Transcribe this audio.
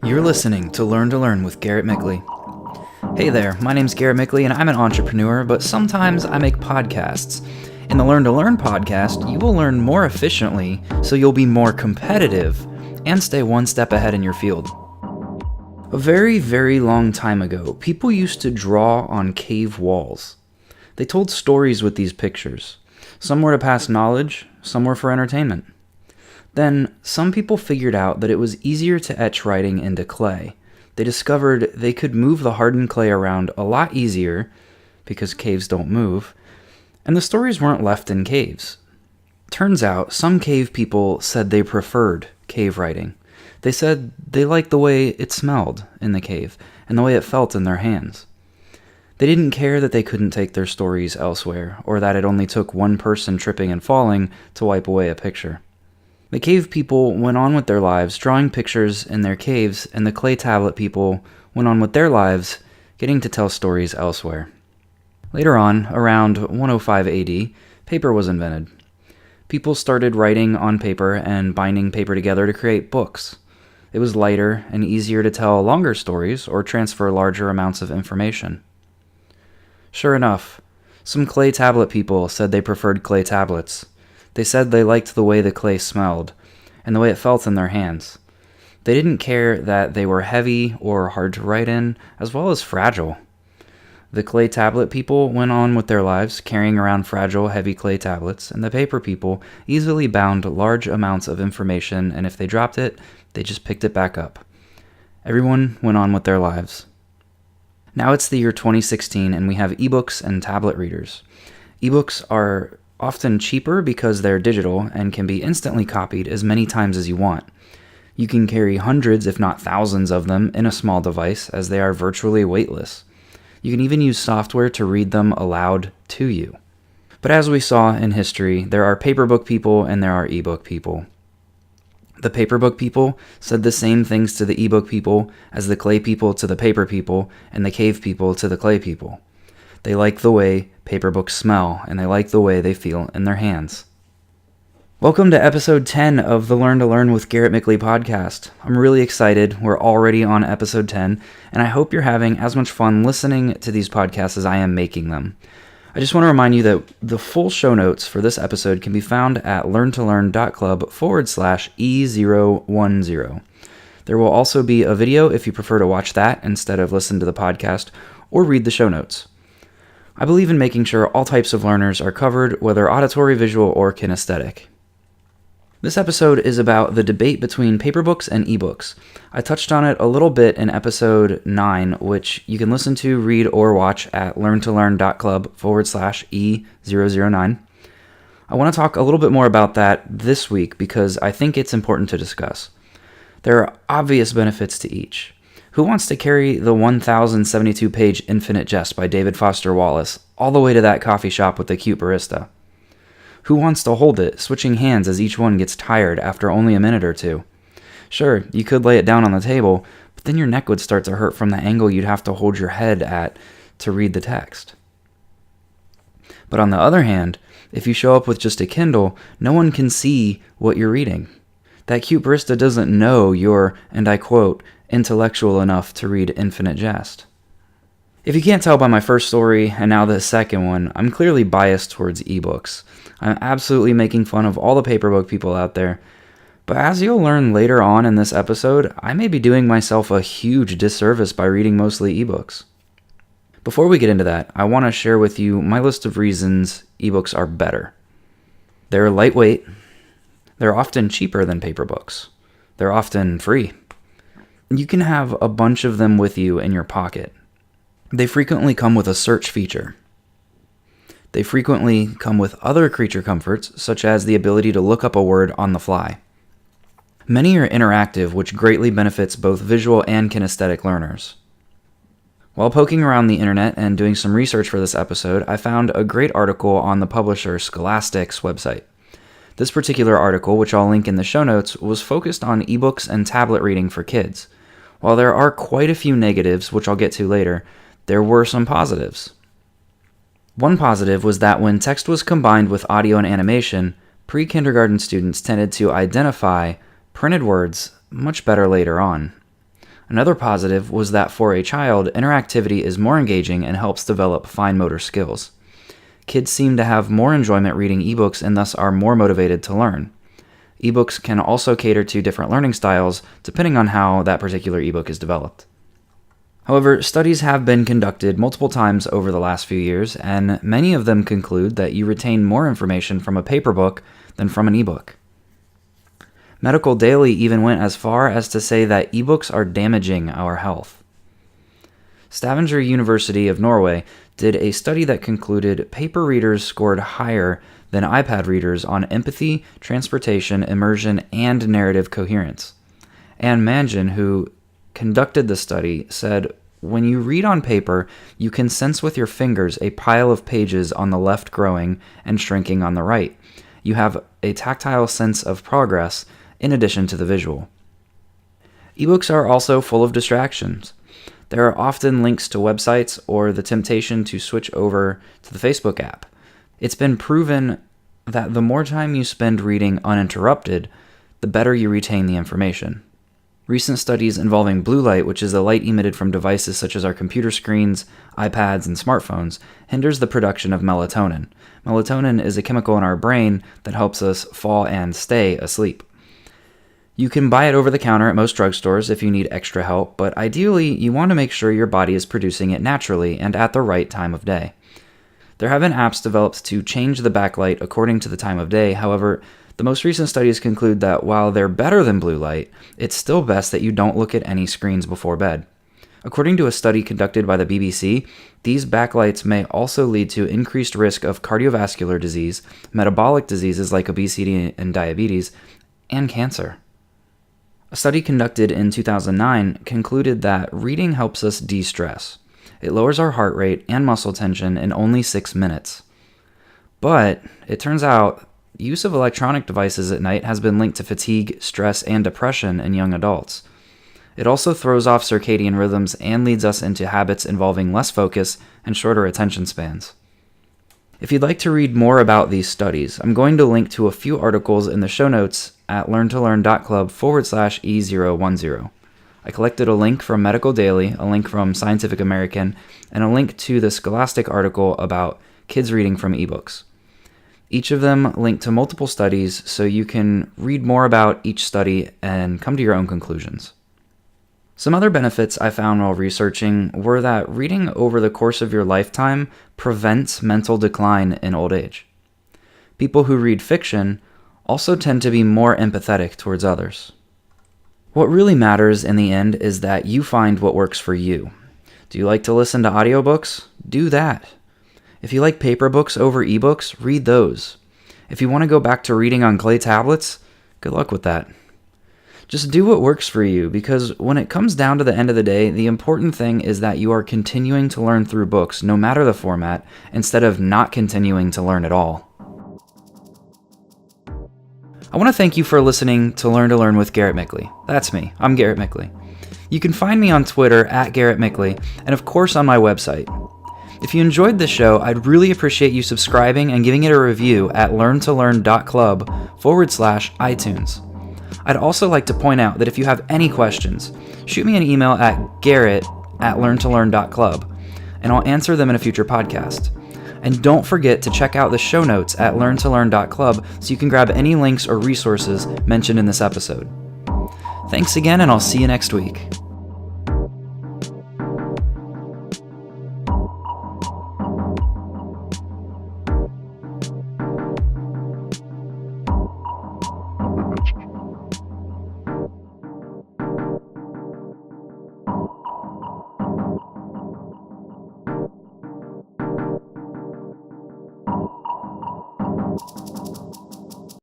You're listening to Learn with Garrett Mickley. Hey there, my name's Garrett Mickley and I'm an entrepreneur, but sometimes I make podcasts. In the Learn podcast, you will learn more efficiently so you'll be more competitive and stay one step ahead in your field. A very, very long time ago, people used to draw on cave walls. They told stories with these pictures. Some were to pass knowledge, some were for entertainment. Then, some people figured out that it was easier to etch writing into clay. They discovered they could move the hardened clay around a lot easier, because caves don't move, and the stories weren't left in caves. Turns out, some cave people said they preferred cave writing. They said they liked the way it smelled in the cave, and the way it felt in their hands. They didn't care that they couldn't take their stories elsewhere, or that it only took one person tripping and falling to wipe away a picture. The cave people went on with their lives drawing pictures in their caves, and the clay tablet people went on with their lives getting to tell stories elsewhere. Later on, around 105 AD, paper was invented. People started writing on paper and binding paper together to create books. It was lighter and easier to tell longer stories or transfer larger amounts of information. Sure enough, some clay tablet people said they preferred clay tablets. They said they liked the way the clay smelled, and the way it felt in their hands. They didn't care that they were heavy or hard to write in, as well as fragile. The clay tablet people went on with their lives, carrying around fragile, heavy clay tablets, and the paper people easily bound large amounts of information, and if they dropped it, they just picked it back up. Everyone went on with their lives. Now it's the year 2016, and we have eBooks and tablet readers. eBooks are often cheaper because they're digital and can be instantly copied as many times as you want. You can carry hundreds, if not thousands of them in a small device, as they are virtually weightless. You can even use software to read them aloud to you. But as we saw in history, there are paper book people and there are ebook people. The paper book people said the same things to the ebook people as the clay people to the paper people and the cave people to the clay people. They like the way paper books smell, and they like the way they feel in their hands. Welcome to episode 10 of the Learn with Garrett Mickley podcast. I'm really excited. We're already on episode 10, and I hope you're having as much fun listening to these podcasts as I am making them. I just want to remind you that the full show notes for this episode can be found at learntolearn.club/E010. There will also be a video if you prefer to watch that instead of listen to the podcast or read the show notes. I believe in making sure all types of learners are covered, whether auditory, visual, or kinesthetic. This episode is about the debate between paper books and ebooks. I touched on it a little bit in episode 9, which you can listen to, read, or watch at learntolearn.club/E009. I want to talk a little bit more about that this week because I think it's important to discuss. There are obvious benefits to each. Who wants to carry the 1,072-page Infinite Jest by David Foster Wallace all the way to that coffee shop with the cute barista? Who wants to hold it, switching hands as each one gets tired after only a minute or two? Sure, you could lay it down on the table, but then your neck would start to hurt from the angle you'd have to hold your head at to read the text. But on the other hand, if you show up with just a Kindle, no one can see what you're reading. That cute barista doesn't know you're, and I quote, intellectual enough to read Infinite Jest. If you can't tell by my first story and now the second one, I'm clearly biased towards ebooks. I'm absolutely making fun of all the paperbook people out there. But as you'll learn later on in this episode, I may be doing myself a huge disservice by reading mostly ebooks. Before we get into that, I want to share with you my list of reasons ebooks are better. They're lightweight. They're often cheaper than paper books. They're often free. You can have a bunch of them with you in your pocket. They frequently come with a search feature. They frequently come with other creature comforts, such as the ability to look up a word on the fly. Many are interactive, which greatly benefits both visual and kinesthetic learners. While poking around the internet and doing some research for this episode, I found a great article on the publisher Scholastic's website. This particular article, which I'll link in the show notes, was focused on ebooks and tablet reading for kids. While there are quite a few negatives, which I'll get to later, there were some positives. One positive was that when text was combined with audio and animation, pre-kindergarten students tended to identify printed words much better later on. Another positive was that for a child, interactivity is more engaging and helps develop fine motor skills. Kids seem to have more enjoyment reading ebooks and thus are more motivated to learn. Ebooks can also cater to different learning styles depending on how that particular ebook is developed. However, studies have been conducted multiple times over the last few years, and many of them conclude that you retain more information from a paper book than from an ebook. Medical Daily even went as far as to say that ebooks are damaging our health. Stavanger University of Norway did a study that concluded paper readers scored higher than iPad readers on empathy, transportation, immersion, and narrative coherence. Anne Mangin, who conducted the study, said, "When you read on paper, you can sense with your fingers a pile of pages on the left growing and shrinking on the right. You have a tactile sense of progress in addition to the visual." Ebooks are also full of distractions. There are often links to websites or the temptation to switch over to the Facebook app. It's been proven that the more time you spend reading uninterrupted, the better you retain the information. Recent studies involving blue light, which is the light emitted from devices such as our computer screens, iPads, and smartphones, hinders the production of melatonin. Melatonin is a chemical in our brain that helps us fall and stay asleep. You can buy it over the counter at most drugstores if you need extra help, but ideally you want to make sure your body is producing it naturally and at the right time of day. There have been apps developed to change the backlight according to the time of day. However, the most recent studies conclude that while they're better than blue light, it's still best that you don't look at any screens before bed. According to a study conducted by the BBC, these backlights may also lead to increased risk of cardiovascular disease, metabolic diseases like obesity and diabetes, and cancer. A study conducted in 2009 concluded that reading helps us de-stress. It lowers our heart rate and muscle tension in only 6 minutes. But it turns out use of electronic devices at night has been linked to fatigue, stress, and depression in young adults. It also throws off circadian rhythms and leads us into habits involving less focus and shorter attention spans. If you'd like to read more about these studies, I'm going to link to a few articles in the show notes at learntolearn.club/E010. I collected a link from Medical Daily, a link from Scientific American, and a link to the Scholastic article about kids reading from ebooks. Each of them link to multiple studies so you can read more about each study and come to your own conclusions. Some other benefits I found while researching were that reading over the course of your lifetime prevents mental decline in old age. People who read fiction also tend to be more empathetic towards others. What really matters in the end is that you find what works for you. Do you like to listen to audiobooks? Do that. If you like paper books over ebooks, read those. If you want to go back to reading on clay tablets, good luck with that. Just do what works for you, because when it comes down to the end of the day, the important thing is that you are continuing to learn through books, no matter the format, instead of not continuing to learn at all. I want to thank you for listening to Learn with Garrett Mickley. That's me. I'm Garrett Mickley. You can find me on Twitter at Garrett Mickley, and of course on my website. If you enjoyed this show, I'd really appreciate you subscribing and giving it a review at learntolearn.club/iTunes. I'd also like to point out that if you have any questions, shoot me an email at garrett@learntolearn.club, and I'll answer them in a future podcast. And don't forget to check out the show notes at learntolearn.club so you can grab any links or resources mentioned in this episode. Thanks again, and I'll see you next week.